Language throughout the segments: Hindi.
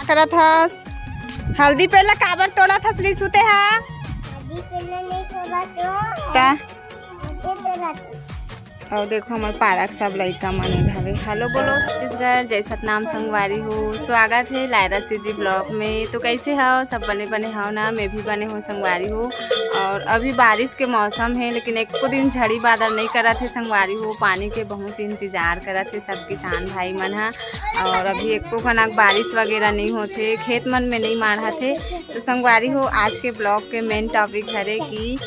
करत हस? हल्दी पहला काबर तोड़ा थस ली सुते हा? हल्दी पहले नहीं तोड़ा तो ता हल्दी तोड़ा और देखो हमारे पारक सब लड़का मन इधर। हेलो बोलो छत्तीसगढ़, जैसा नाम संगवारी हो, स्वागत है लायरा सीजी ब्लॉग में। तो कैसे हो सब? बने बने हो ना? मैं भी बने हो संगवारी हो। और अभी बारिश के मौसम है, लेकिन एक को दिन झड़ी बादल नहीं करा थे संगवारी हो। पानी के बहुत इंतजार करा थे सब किसान भाई मन हा। और अभी एक को कनक बारिश वगैरह नहीं होते, खेत मन में नहीं माढ़ा थे। तो संगवारी हो आज के ब्लॉग के मेन टॉपिक है कि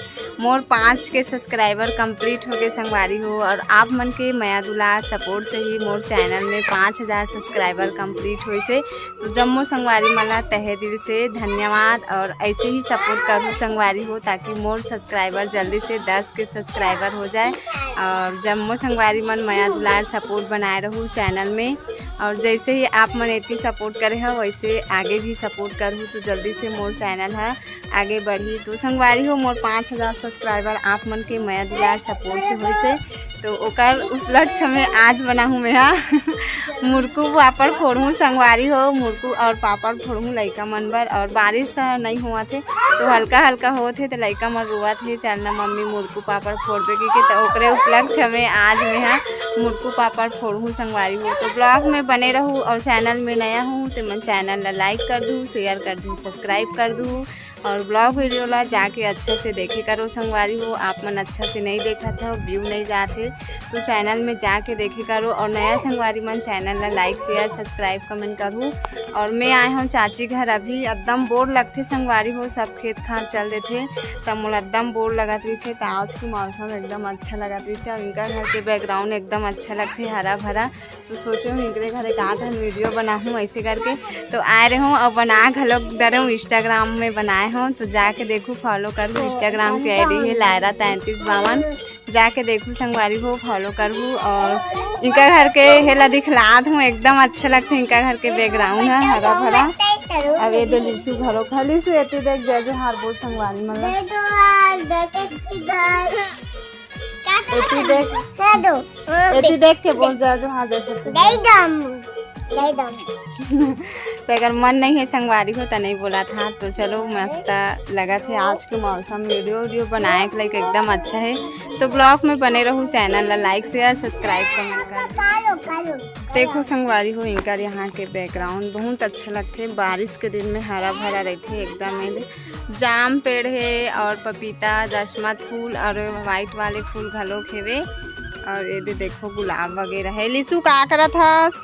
मोर 5 के सब्सक्राइबर कंप्लीट हो गए संगवारी हो। और आप मन के माया दुलार सपोर्ट से ही मोर चैनल में 5000 सब्सक्राइबर कंप्लीट हुए से। तो जम्मो संगवारी मला तहे दिल से धन्यवाद। और ऐसे ही सपोर्ट करूँ संगवारी हो ताकि मोर सब्सक्राइबर जल्दी से 10 के सब्सक्राइबर हो जाए। और जम्मो संगवारी मन माया दुलार सपोर्ट बनाए रहूँ चैनल में। और जैसे ही आप मन इतनी सपोर्ट करे हो वैसे आगे भी सपोर्ट करूँ तो जल्दी से मोर चैनल है आगे बढ़ी। तो संगवारी हो मोर 5000 सब्सक्राइबर आप मन के माया दुलार सपोर्ट से हुई से। तो ओकर उपलक्ष्य में आज बनाऊँ मैं मुरकू पापड़ फोड़ूँ संगवारी हो। मुरकू और पापड़ फोड़ूँ लइका मन बर। और बारिश नहीं हुआ थे तो हल्का हल्का होते तो लइका मन रुआ थे चलना मम्मी मुरकू पापड़ फोड़बे के। तो ओकरे उपलक्ष्य में आज मैं मुरकू पापड़ फोड़ूँ संगवारी हो। तो ब्लॉग में बने रहूँ और चैनल में नया हूँ तो मैं चैनल ला लाइक कर दूँ, शेयर कर दूँ, सब्सक्राइब कर दूँ। और ब्लॉग वीडियो ला जाके अच्छे से देखे करो संगवारी हो। आप मन अच्छा से नहीं देखा था, व्यू नहीं जाते तो चैनल में जाके देखे करो। और नया संगवारी मन चैनल ला लाइक शेयर सब्सक्राइब कमेंट करूँ। और मैं आए हूँ चाची घर। अभी एकदम बोर लगते संगवारी हो, सब खेत खार चल देते तब मोला एकदम बोर लगत रही से। तो आज की मौसम एकदम अच्छा लगत रही से और इनका घर के बैकग्राउंड एकदम अच्छा लगते हरा भरा। तो सोचे हूँ इनके घर एक आध वीडियो बनाऊँ ऐसे करके। तो आए रहे हूँ और बना घलोक डरे हूँ, इंस्टाग्राम में बनाए हूँ तो जाके देखूँ फॉलो करूँ। इंस्टाग्राम की आईडी है लायरा 3352, जाके देखूँ संगवारी हो, फॉलो करूँ। और इनका घर के हेला दिखलात हूँ, एकदम अच्छा लगता है इनका घर के बैकग्राउंड है हरा भरा। अब ये दे लिसू घरों खाली से एती देख जय जो हार बोल संगवारी मतलब एती देख के बोल जय जो हार जैसे तो अगर मन नहीं है संगवारी हो तो नहीं बोला था। तो चलो मस्त लगा थे आज के मौसम वीडियो बनाए के लाइक एकदम अच्छा है। तो ब्लॉग में बने रहूँ, चैनल ला लाइक शेयर सब्सक्राइब कमेंट कर। देखो संगवारी हो इनका यहाँ के बैकग्राउंड बहुत अच्छा लगते। बारिश के दिन में हरा भरा रहते एकदम। जाम पेड़ है और पपीता जसमत फूल और वाइट वाले फूल घलोक हेवे। और ये देखो गुलाब वगैरह है। लिसू का करत हस?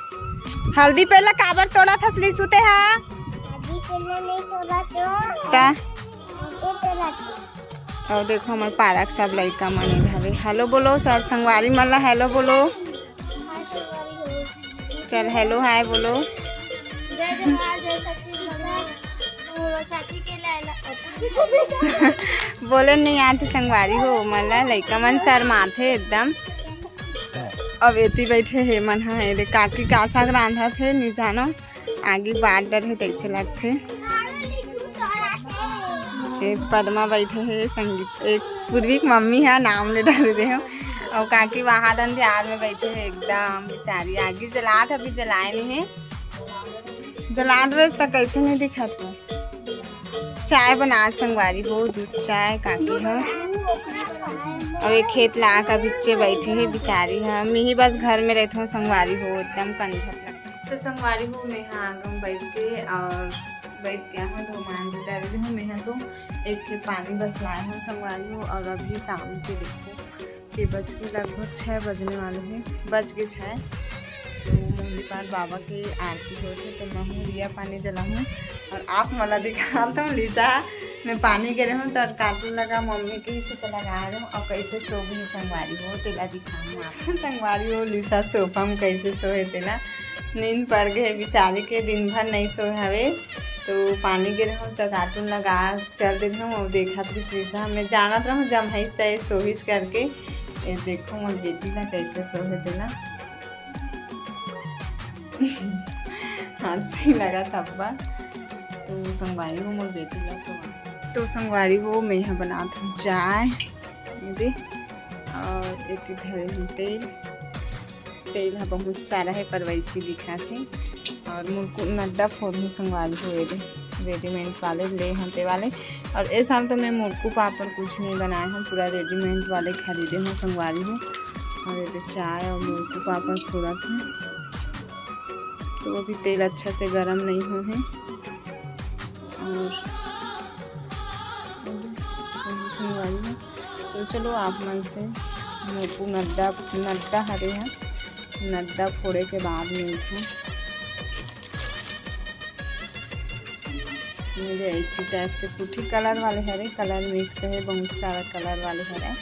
हल्दी पहला काबर तोड़ा थस ली सुते हा? हल्दी पहले नहीं तोड़ा तो ता हल्दी तोड़ा और देखो हमारे पारक सब लड़का मन इधर। हेलो बोलो सर संगवारी मन ला हेलो बोलो। चल हेलो हाय बोलो। बोले नहीं आते संगवारी हो मला लड़का मन शर्माथे एकदम। अब एती बैठे हे मन है काकी का साग रांधा थे नहीं जानो आगे बाट डर है तैसे लगते। एक पद्मा बैठे है संगीत एक पूर्वी की मम्मी है नाम ले डाल रहे हो। और काकी वहाँ दन ध्यान में बैठे है एकदम बेचारी। आगे जलात अभी जलाए नहीं है, जला रहे तो कैसे नहीं दिखा था। चाय बना संगवारी हो, दूध चाय काकी है। और एक खेत ला का बिच्चे बैठी है बेचारी है। मैं ही बस घर में रहती हूँ संगवारी हो, एकदम कंझट लगता। तो संगवारी हो मैं यहाँ आंगन बैठ के और बैठ गया हूँ तो मान डाल रही हूँ। मैं तो एक के पानी बस लाए हूँ संगवारी हो। और अभी शाम के देखो कि बज के लगभग 6 बजने वाले हैं, बज के 6। तो मुरली पार बाबा की आरती होती तो मैं हूँ लिया पानी जला हूँ। और आप मला दिखाता हूँ लिसा मैं पानी गिरे हूँ तो कार्टून लगा मम्मी के से तो लगा रहा हूँ। और कैसे सो भी संगवारी हो तेला दिखाऊँ आप। संगवारी हो लिसा सोफा में कैसे सोए तेला नींद पड़ गए बेचारी के, दिन भर नहीं सोए हवे। तो पानी गिरे हूँ तो कार्टून लगा चल दे हूँ और देखा लिसा मैं जानत रहूँ जमहिस तय सोहिस करके। ये देखो मोर बेटी ला कैसे सोहे तेला हंसी लगा थप्पा। तो संगवारी हो मोर बेटी ला सोहा। तो संगवारी हो मैं यहाँ बनाती हूँ चाय दे। और एक धरे हूँ तेल है बहुत सारा है पर वैसे दिखा थे। और मुझको नड्डा फोड़ू संगवारी हुए रेडीमेड वाले ले हते वाले। और इस साल तो मैं मुर्कू पापड़ कुछ नहीं बनाया हूँ, पूरा रेडीमेड वाले खरीदे हूँ संगवारी हूँ। और ये चाय और मुर्कू पापड़ थोड़ा था, तो वो भी तेल अच्छा से गर्म नहीं हुए हैं। और संगवारी है तो चलो आप मन से मुर्कू नड्डा हरे हैं, नड्डा फोड़े के बाद मिलते हैं। मुझे इसी टाइप से कुछ कलर वाले हरे, कलर मिक्स है, बहुत सारा कलर वाले हरे।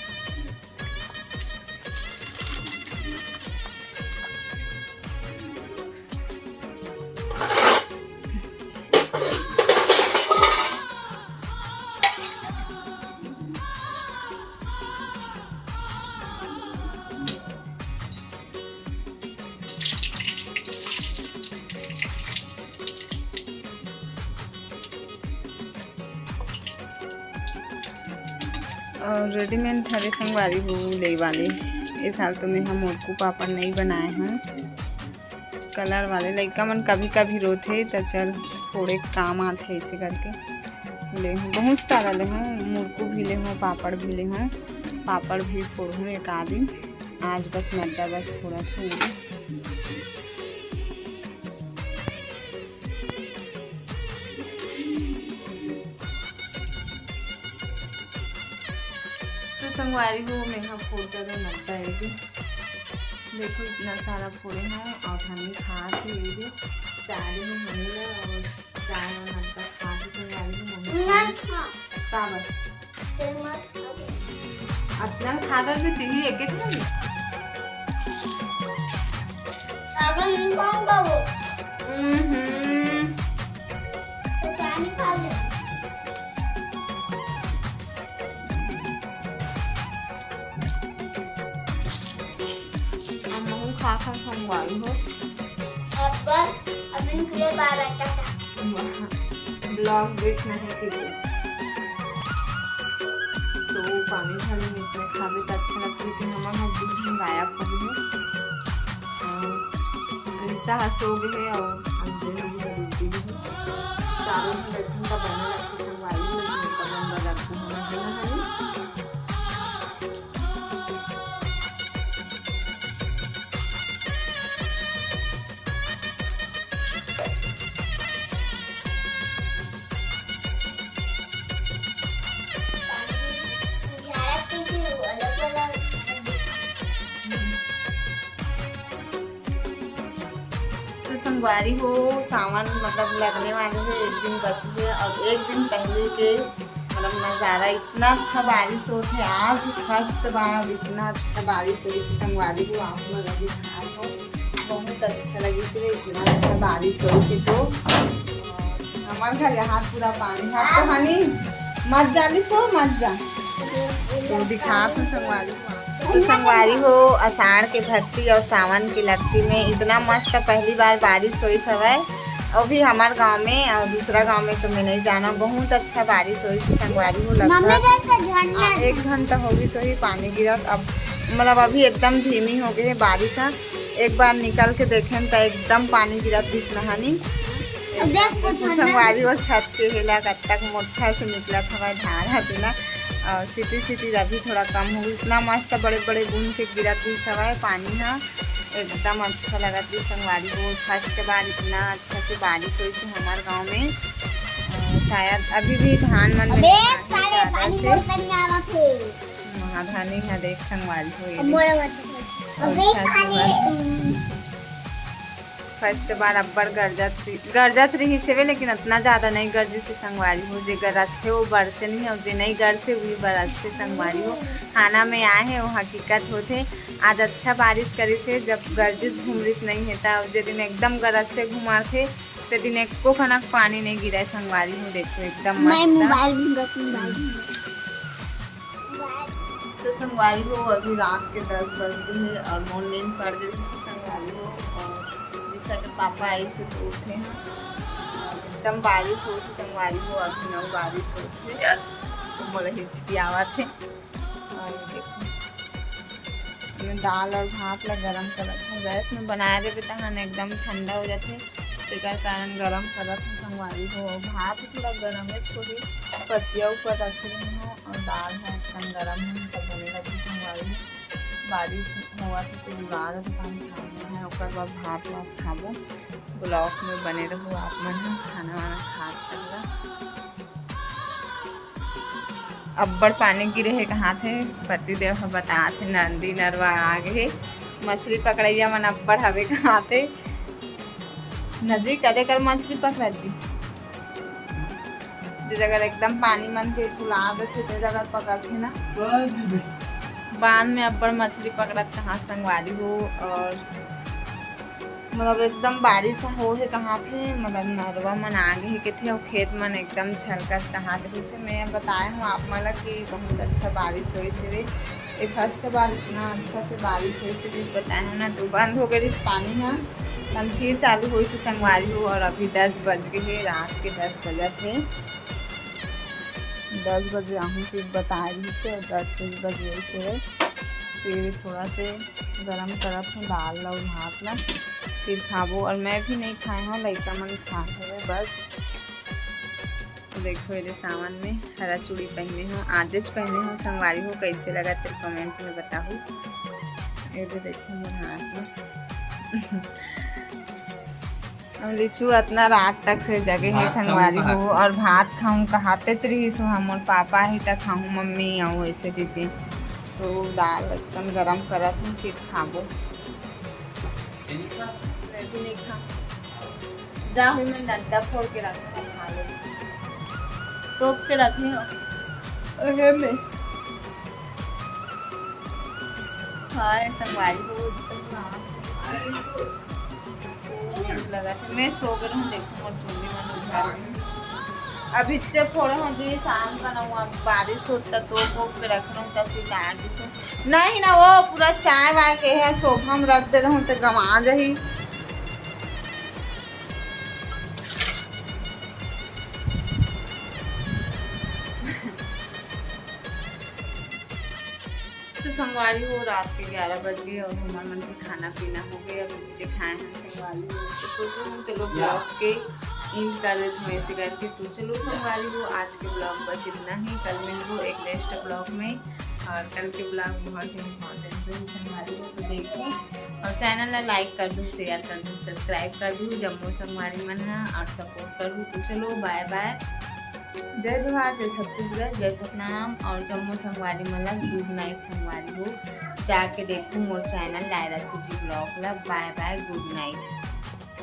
और रेडीमेड हरे संगवारी हो ले वाले। इस साल तो मैं हम मुर्कू पापड़ नहीं बनाए हैं, कलर वाले लड़का मन कभी कभी रोते तो चल थोड़े काम आते ऐसे करके ले हूँ। बहुत सारा ले हूँ, मुर्कू भी ले हूँ, पापड़ भी ले हूँ, पापड़ भी फोड़ हूँ एक आदि। आज बस नड्डा बस थोड़ा था। तो संगवारी हो मैं यहाँ फोड़ कर नड्डा है जी, देखो इतना सारा फोड़े हैं। और हमें खा के ये चाय में हमें और चाय और नड्डा खा के संगवारी अपना खा कर भी दी एक खा संगवारी हो ब्लॉग देखना है कि तो पानी ढाली में इसमें खावे तो अच्छा लगता है कि हमारा दूध गायब हो गए और ऐसा हंसो गए और अंधेरे भी डूबती है चारों में बैठने का बना लगता है संगवारी हो कदम बदलते हैं। संगवारी हो सावन मतलब लगने वाले है, एक दिन बचे है। और एक दिन पहले के मतलब नज़ारा इतना अच्छा बारिश हो थे। आज फर्स्ट बार इतना अच्छा बारिश हुई थी संगवारी को, आप लोग अभी खाए हो बहुत अच्छा लगी थी, इतना अच्छा बारिश हुई थी। तो हमारे घर यहाँ पूरा पानी है तो हनी मत जाली सो मत जा तो दिखा तो संगवारी हो आषाढ़ के भक्ति और सावन की लगती में इतना मस्त पहली बार बारिश हुई सवै। और भी हमारे गांव में और दूसरा गांव में तो मैं नहीं जाना, बहुत अच्छा बारिश हुई थी संगवारी हो। लगभग 1 घंटा हो गई सही पानी गिरा। अब मतलब अभी एकदम धीमी हो गई है बारिश। एक बार निकल के देखें तो एकदम पानी गिरा बीच नहानी संगवारी हो छत के हिला तक मोटा से निकला था धार है ना। और सिटी अभी थोड़ा कम हो गई, इतना मस्त बड़े बड़े बूंद के गिरा थी सवाए पानी है, एकदम अच्छा लगा थी संगवारी को। फर्स्ट बार इतना अच्छा से बारिश हुई थी हमारे गांव में। शायद अभी भी धान मन महाधानी है देख संगवारी हो। फर्स्ट बार अब्बर गरजत रही से लेकिन इतना ज़्यादा नहीं गरजी से संगवारी हो। जो गरजते वो बरसे नहीं और जो नहीं गरसे वही बरसते संगवारी हो। खाना में आए हैं वो हकीकत होते। आज अच्छा बारिश करी से जब गर्जिश घुमरिश नहीं होता और जो दिन एकदम गरज से घुमा थे तो दिन एक को खनक पानी नहीं गिरा संगवारी हो। देखो एकदम तो संगवारी हो अभी रात के 10 बज गए हैं और मॉर्निंग पड़ गई संगवारी हो। और के पापा आई से तो उठे हैं, एकदम बारिश हो थी संगवारी हो। अभी नौ बारिश हो थी तो मोला हिचकी आवा थे। और देखो दाल और भात ला गरम कर गैस में बनाए रहे तो एकदम ठंडा हो जाते तेकर कारण गरम करत हूँ संगवारी हो। भात थोड़ा गरम है, छोड़ी पसिया ऊपर रख रही हूँ और दाल है एकदम गरम है, तब बने लगी संगवारी। बारिश हुआ तो उड़ाद पानी खाना है, ओकर बाद भात वात खाबो। ब्लॉक में बने रहो आप मन खाना वाना खा कर। अब्बड़ पानी गिरे है कहाँ थे, पति देव ह बता थे नंदी नरवा आगे मछली पकड़ैया मन अब्बड़ हवे कहाँ थे। नजी कदे कर मछली पकड़ा जी जगह एकदम पानी मन के फुला देते ते जगह पकड़ते ना। बांध में अब्बड़ मछली पकड़त कहाँ संगवारी हो। और मतलब एकदम बारिश हो है कहाँ थे, मतलब नरवा मन आगे है के थे और खेत मन एकदम छलकत कहाँ थे। जैसे मैं बताया हूँ आप मला कि बहुत अच्छा बारिश हुई से ये फर्स्ट बार इतना अच्छा से बारिश हुई से बताया हूँ ना। तो बंद हो गई इस पानी में, कल फिर चालू हुई से संगवारी हो। और अभी 10 बज गए, रात के 10 बजे थे। 10 बजे आहूँ फिर बताए रही से और 10 बजे से फिर थोड़ा से गरम करत हूँ दाल और भात ना, फिर खाबो। और मैं भी नहीं खाए हूँ, लड़का मन खा है बस। देखो ये सावन में हरा चूड़ी पहने हूँ, आजेज पहने हूँ संगवारी हो। कैसे लगा तो कमेंट में बताओ। ये तो देखो मेरे हाथ में अब लिसु इतना रात तक से जगे है संगवारी हो। और भात खाऊं कहते रही सो हम पापा ही तक खाऊं, मम्मी आऊँ ऐसे दीदी। तो दाल एकदम गरम करत हूँ फिर खाबो। मैं भी नहीं खा जा हुई, मैं डंडा फोड़ के रखा खा लो, तोप के रखी हो में हाय संगवारी हो। लगा था मैं सो गई हूँ, देखो मोर चुंडी मन उठा अभी से फोड़े हूँ जी शाम का ना हुआ बारिश होता तो के रख रहा हूँ तब नहीं ना वो पूरा चाय वाय के है सोफा में रख दे रहा हूँ तो गंवा जाही। तो संगवारी हो रात के 11 बज गए और हमारे मन के खाना पीना हो गया। अब नीचे खाए हैं संगवारी हो, तो सोचो हम चलो ब्लॉग के इंड कर देते हूँ ऐसे करके। तो चलो संगवारी हो आज के ब्लॉग बस इतना ही, कल मिलूँ एक नेक्स्ट ब्लॉग में। और कल के ब्लॉग बहुत ही इम्पोर्टेंट है संगवारी हो, तो देखो और चैनल ला लाइक कर दूँ, शेयर कर दूँ, सब्सक्राइब कर दूँ जम्मू संगवारी मन है और सपोर्ट कर दूँ। तो चलो बाय बाय, जय जोहार, जय छत्तीसगढ़, जय सतनाम। और जम्मू संगवारी मतलब गुड नाइट संगवारी हो। जाके देखो मोर चैनल लायरा सीजी ब्लॉग ला। Bye bye, good night.